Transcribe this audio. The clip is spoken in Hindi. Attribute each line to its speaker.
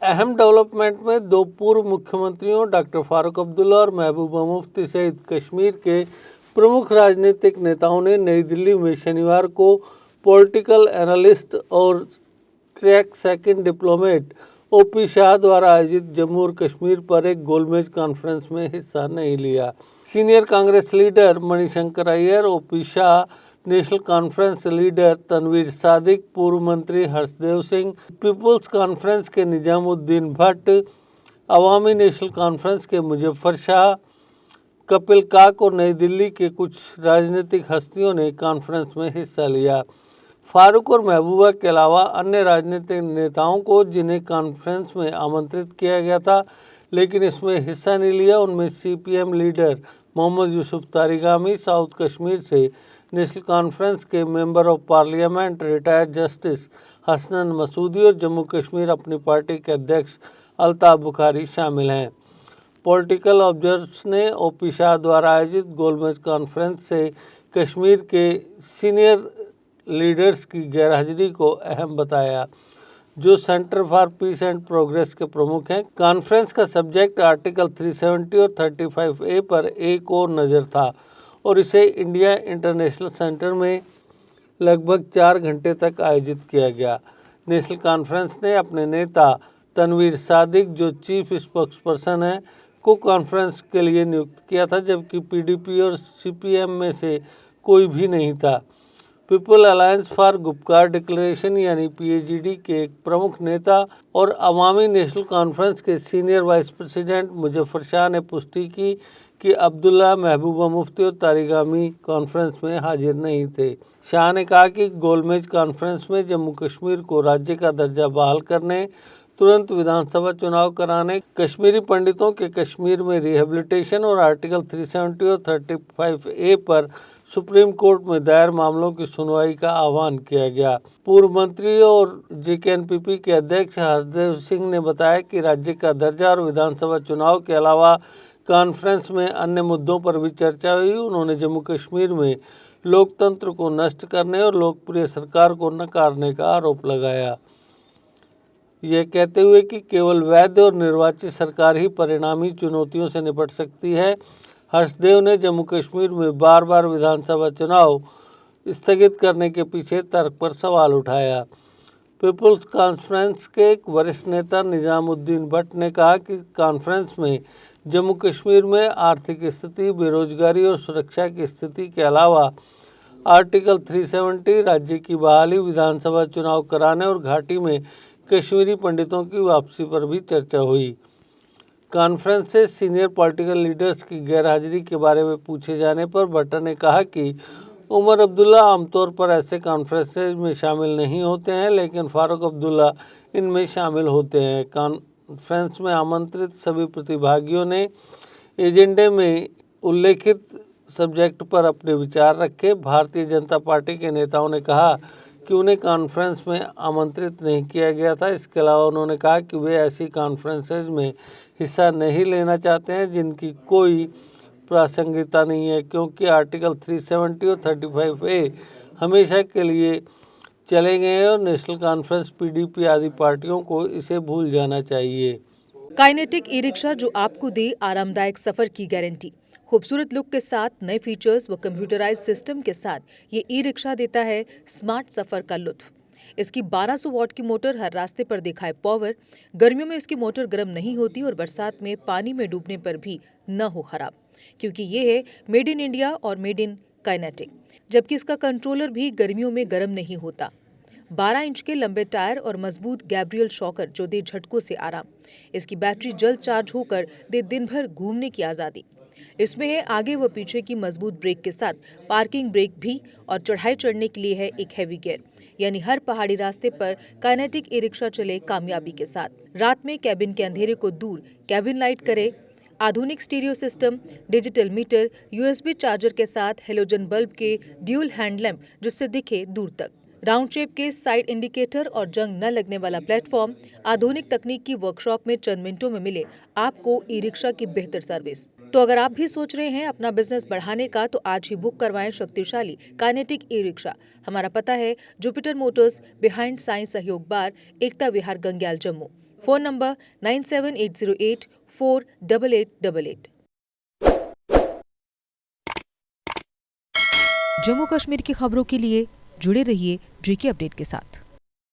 Speaker 1: अहम डेवलपमेंट में दो पूर्व मुख्यमंत्रियों डॉक्टर फारूक अब्दुल्ला और महबूबा मुफ्ती सहित कश्मीर के प्रमुख राजनीतिक नेताओं ने नई दिल्ली में शनिवार को पॉलिटिकल एनालिस्ट और crack second diplomat OP Shah द्वारा आयोजित जम्मू और कश्मीर पर एक गोलमेज कॉन्फ्रेंस में हिस्सा नहीं लिया। Senior Congress leader Manishankar Aiyar, OP Shah, National Conference leader Tanvir Sadiq, पूर्व मंत्री हर्षदेव सिंह, पीपुल्स कॉन्फ्रेंस के निजामुद्दीन भट्ट, अवामी नेशनल कॉन्फ्रेंस के मुजफ्फर शाह, कपिल काक और नई दिल्ली के कुछ राजनीतिक हस्तियों ने कॉन्फ्रेंस में हिस्सा लिया। फारूक और महबूबा के अलावा अन्य राजनीतिक नेताओं को जिन्हें कॉन्फ्रेंस में आमंत्रित किया गया था लेकिन इसमें हिस्सा नहीं लिया, उनमें CPM leader Mohammed Yusuf Tarigami, south Kashmir से नेशनल कॉन्फ्रेंस के member of parliament retired justice Hasnain Masoodi और जम्मू कश्मीर अपनी पार्टी के अध्यक्ष अल्ताफ बुखारी शामिल हैं। पॉलिटिकल ऑब्जर्वर्स ने ओपी शाह द्वारा आयोजित गोलमेज कॉन्फ्रेंस से कश्मीर के सीनियर लीडर्स की गैरहाजिरी को अहम बताया, जो centre for piece and progress के प्रमुख हैं। कॉन्फ्रेंस का सब्जेक्ट आर्टिकल 370 और 35A पर एक और नज़र था और इसे इंडिया इंटरनेशनल सेंटर में लगभग 4 घंटे तक आयोजित किया गया। नेशनल कॉन्फ्रेंस ने अपने नेता तनवीर सादिक, जो चीफ स्पोक्सपर्सन है, को कॉन्फ्रेंस के लिए नियुक्त किया था, जबकि पीडीपी और सीपीएम में से कोई भी नहीं था। People alliance for Gupkar declaration यानी पीएजीडी के एक प्रमुख नेता और अवामी नेशनल कॉन्फ्रेंस के senior vice president Muzaffar Shah ने पुष्टि की कि अब्दुल्ला, महबूबा मुफ्ती और तारिगामी कॉन्फ्रेंस में हाजिर नहीं थे। शाह ने कहा कि गोलमेज कॉन्फ्रेंस में जम्मू कश्मीर को राज्य का दर्जा बहाल करने, तुरंत विधानसभा चुनाव कराने, कश्मीरी पंडितों के कश्मीर में रिहेबिलिटेशन और आर्टिकल 370 और 35A पर सुप्रीम कोर्ट में दायर मामलों की सुनवाई का आह्वान किया गया। पूर्व मंत्री और जेकेएनपीपी के अध्यक्ष हर्षदेव सिंह ने बताया कि राज्य का दर्जा और विधानसभा चुनाव के अलावा कॉन्फ्रेंस में अन्य मुद्दों पर भी चर्चा हुई। उन्होंने जम्मू कश्मीर में लोकतंत्र को नष्ट करने और लोकप्रिय सरकार को नकारने का आरोप लगाया, यह कहते हुए कि केवल वैध और निर्वाचित सरकार ही परिणामी चुनौतियों से निपट सकती है। हर्षदेव ने जम्मू कश्मीर में बार बार विधानसभा चुनाव स्थगित करने के पीछे तर्क पर सवाल उठाया। पीपुल्स कॉन्फ्रेंस के एक वरिष्ठ नेता निजामुद्दीन भट्ट ने कहा कि कॉन्फ्रेंस में जम्मू कश्मीर में आर्थिक स्थिति, बेरोजगारी और सुरक्षा की स्थिति के अलावा आर्टिकल 370, राज्य की बहाली, विधानसभा चुनाव कराने और घाटी में कश्मीरी पंडितों की वापसी पर भी चर्चा हुई। कॉन्फ्रेंस से सीनियर पॉलिटिकल लीडर्स की गैरहाजिरी के बारे में पूछे जाने पर भट्ट ने कहा कि उमर अब्दुल्ला आमतौर पर ऐसे कॉन्फ्रेंसेज में शामिल नहीं होते हैं, लेकिन फारूक अब्दुल्ला इनमें शामिल होते हैं। कॉन्फ्रेंस में आमंत्रित सभी प्रतिभागियों ने एजेंडे में उल्लेखित सब्जेक्ट पर अपने विचार रखे। भारतीय जनता पार्टी के नेताओं ने कहा कि उन्हें कॉन्फ्रेंस में आमंत्रित नहीं किया गया था। इसके अलावा उन्होंने कहा कि वे ऐसी कॉन्फ्रेंसेज में हिस्सा नहीं लेना चाहते हैं जिनकी कोई प्रासंगिकता नहीं है, क्योंकि आर्टिकल 370 और 35A हमेशा के लिए चले गए हैं और नेशनल कॉन्फ्रेंस, पीडीपी आदि पार्टियों को इसे भूल जाना चाहिए।
Speaker 2: काइनेटिक ई रिक्शा जो आपको दे आरामदायक सफर की गारंटी। खूबसूरत लुक के साथ, नए फीचर्स व कंप्यूटराइज सिस्टम के साथ ये ई रिक्शा देता है स्मार्ट सफर का लुत्फ। इसकी 1200 वॉट की मोटर हर रास्ते पर दिखाए पावर। गर्मियों में इसकी मोटर गर्म नहीं होती और बरसात में पानी में डूबने पर भी न हो खराब, क्योंकि ये है मेड इन इंडिया और मेड इन काइनेटिक। जबकि इसका कंट्रोलर भी गर्मियों में गर्म नहीं होता। 12 इंच के लंबे टायर और मजबूत गैब्रियल शॉकर जो दे झटकों से आराम। इसकी बैटरी जल्द चार्ज होकर दे दिन भर घूमने की आज़ादी। इसमें है आगे व पीछे की मजबूत ब्रेक के साथ पार्किंग ब्रेक भी, और चढ़ाई चढ़ने के लिए है एक हैवी गियर, यानी हर पहाड़ी रास्ते पर काइनेटिक ई रिक्शा चले कामयाबी के साथ। रात में कैबिन के अंधेरे को दूर कैबिन लाइट करे। आधुनिक stereo system, digital meter, USB charger के साथ हेलोजन बल्ब के ड्यूल हैंड लैंप जिससे दिखे दूर तक, राउंड शेप के साइड इंडिकेटर और जंग न लगने वाला प्लेटफॉर्म। आधुनिक तकनीक की वर्कशॉप में चंद मिनटों में मिले आपको ई रिक्शा की बेहतर सर्विस। तो अगर आप भी सोच रहे हैं अपना बिजनेस बढ़ाने का, तो आज ही बुक करवाएं शक्तिशाली काइनेटिक ई रिक्शा। हमारा पता है Jupiter Motors, behind science Sahyog bar, Ekta Vihar, Gangyal, Jammu. Phone number 9780848888। Jammu Kashmir की खबरों के लिए जुड़े रहिए GK अपडेट के साथ।